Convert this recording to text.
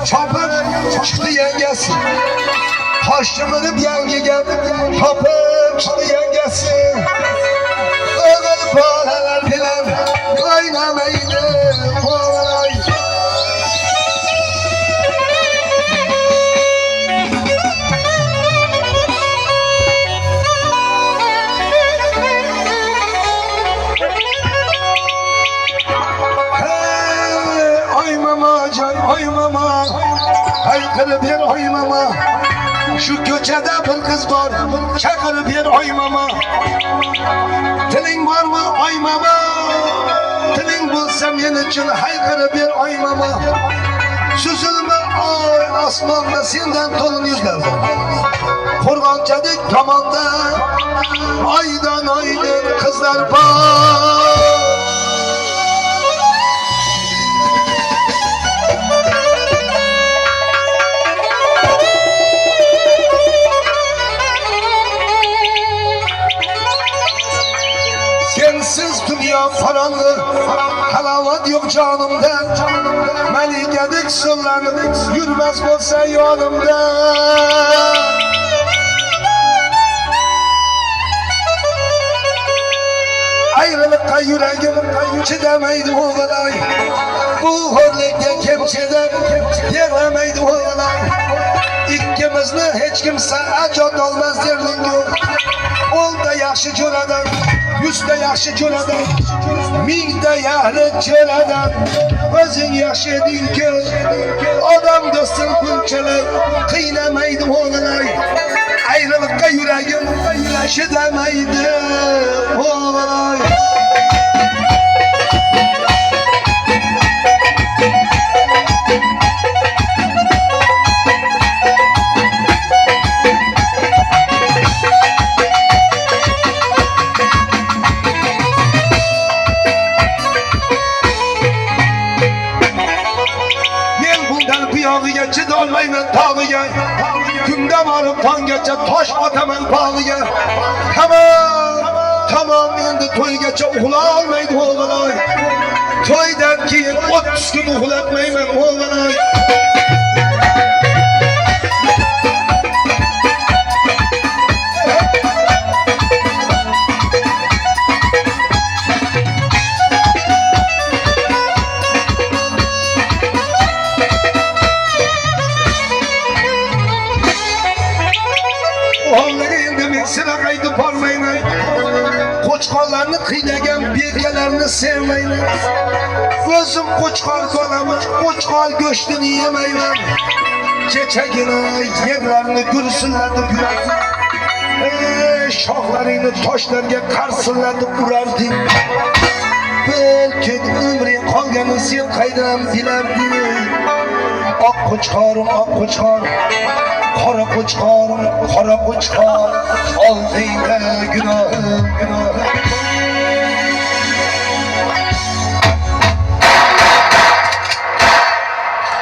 chopib chiqdi yangasi. Toshchimirib yangiga chopib chiqdi yangasi. O'g'il bolalar bilan o'ynamaydi voy. Oy mama, hayqirib ber oy mama. Shu ko'chada bir qiz bor, chaqirib ber oy mama. Tiling bormi oy mama? Tiling bo'lsa men uchun hayqirib ber oy mama. Suzilma oy osmonda sendan to'lin yuzlar bor. Qo'rg'onchadek tomonda oydan oydin qizlar bor. Sensiz dünya faranlı, halavat yok canımda. Melikedik sırlanıp, yürmez olsa yanımda. Ayrılıkta yüreğim çidemeydi oğlay. Bu hürlükte kemçeden yememeydi oğlay. İkimizni hiç kimse acat olmaz derdin yok. Olda yaxshi jo'radan, yuzda yaxshi jo'radan, mingda yaxlit jo'radan. O'zing yaxshi eding-ku, odam do'stim bunchalar qiynamaydi o'g'lay. Ayriliqqa yuragim chidamaydi o'g'lay. Chidolmayman tog'iga, kunda borib tonggacha tosh otaman bog'iga. Tamam endi to'ygacha uxla olmaydi o'g'lay. To'ydan keyin 30 kun uxlatmayman o'g'lay. Qo'chqorlarni qiynagan berkalarni sevmayman. O'zim qo'chqor bo'laman, qo'chqor go'shtini yemayman. Kechagina yerlarni gursillatib yurardim. Shoxlaringni toshlarga qarsillatib urarding. Balki umring qolganini sen qaydan bilarding? Oq qo'chqorim, oq qo'chqor, qora qo'chqorim, qora qo'chqor, oldingda gunohim, gunohim.